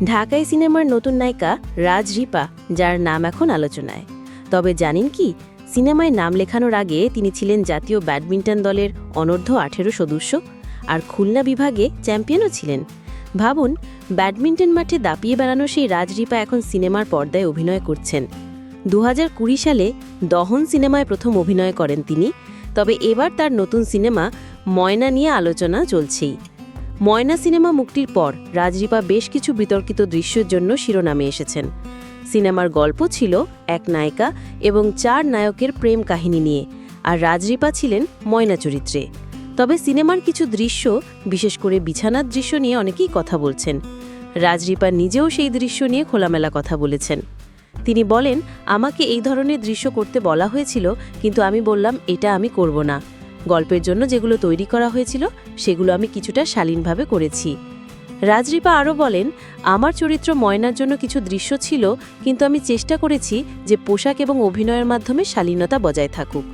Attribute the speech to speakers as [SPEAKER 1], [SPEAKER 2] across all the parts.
[SPEAKER 1] ঢাকাই সিনেমার নতুন নায়িকা রাজ রিপা, যার নাম এখন আলোচনায়। তবে জানেন কি, সিনেমায় নাম লেখানোর আগে তিনি ছিলেন জাতীয় ব্যাডমিন্টন দলের অনূর্ধ্ব 18 সদস্য আর খুলনা বিভাগে চ্যাম্পিয়নও ছিলেন। ভাবুন, ব্যাডমিন্টন মাঠে দাপিয়ে বেড়ানো সেই রাজ রিপা এখন সিনেমার পর্দায় অভিনয় করছেন। 2020 সালে দহন সিনেমায় প্রথম অভিনয় করেন তিনি। তবে এবার তার নতুন সিনেমা ময়না নিয়ে আলোচনা চলছেই। ময়না সিনেমা মুক্তির পর রাজ রিপা বেশ কিছু বিতর্কিত দৃশ্যের জন্য শিরোনামে এসেছেন। সিনেমার গল্প ছিল এক নায়িকা এবং 4 নায়কের প্রেম কাহিনী নিয়ে, আর রাজ রিপা ছিলেন ময়না চরিত্রে। তবে সিনেমার কিছু দৃশ্য, বিশেষ করে বিছানার দৃশ্য নিয়ে অনেকেই কথা বলছেন। রাজ রিপা নিজেও সেই দৃশ্য নিয়ে খোলামেলা কথা বলেছেন। তিনি বলেন, আমাকে এই ধরনের দৃশ্য করতে বলা হয়েছিল, কিন্তু আমি বললাম এটা আমি করব না। গল্পের জন্য যেগুলো তৈরি করা হয়েছিল সেগুলো আমি কিছুটা শালীনভাবে করেছি। রাজ রিপা আরও বলেন, আমার চরিত্র ময়নার জন্য কিছু দৃশ্য ছিল, কিন্তু আমি চেষ্টা করেছি যে পোশাক এবং অভিনয়ের মাধ্যমে শালীনতা বজায় থাকুক।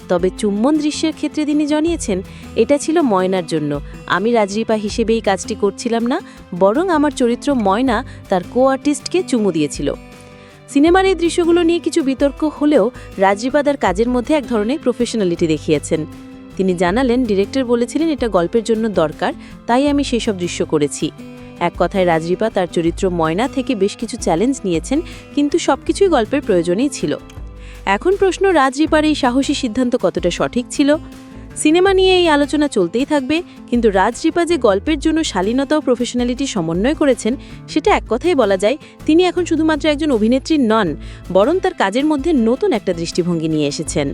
[SPEAKER 1] তবে চুম্বন দৃশ্যের ক্ষেত্রে তিনি জানিয়েছেন, এটা ছিল ময়নার জন্য। আমি রাজ রিপা হিসেবেই কাজটি করছিলাম না, বরং আমার চরিত্র ময়না তার কো-আর্টিস্টকে চুমু দিয়েছিল। সিনেমার এই দৃশ্যগুলো নিয়ে কিছু বিতর্ক হলেও রাজ রিপা তার কাজের মধ্যে এক ধরনের প্রফেশনালিটি দেখিয়েছেন। তিনি জানালেন, ডিরেক্টর বলেছিলেন এটা গল্পের জন্য দরকার, তাই আমি সেসব দৃশ্য করেছি। এক কথায় রাজ রিপা তার চরিত্র ময়না থেকে বেশ কিছু চ্যালেঞ্জ নিয়েছেন, কিন্তু সবকিছুই গল্পের প্রয়োজনেই ছিল। এখন প্রশ্ন, রাজ রিপার এই সাহসী সিদ্ধান্ত কতটা সঠিক ছিল? সিনেমা নিয়ে এই আলোচনা চলতেই থাকবে, কিন্তু রাজ রিপা যে গল্পের জন্য শালীনতা ও প্রফেশনালিটি সমন্বয় করেছেন, সেটা এক কথাই বলা যায়, তিনি এখন শুধুমাত্র একজন অভিনেত্রী নন, বরং তার কাজের মধ্যে নতুন একটা দৃষ্টিভঙ্গি নিয়ে এসেছেন।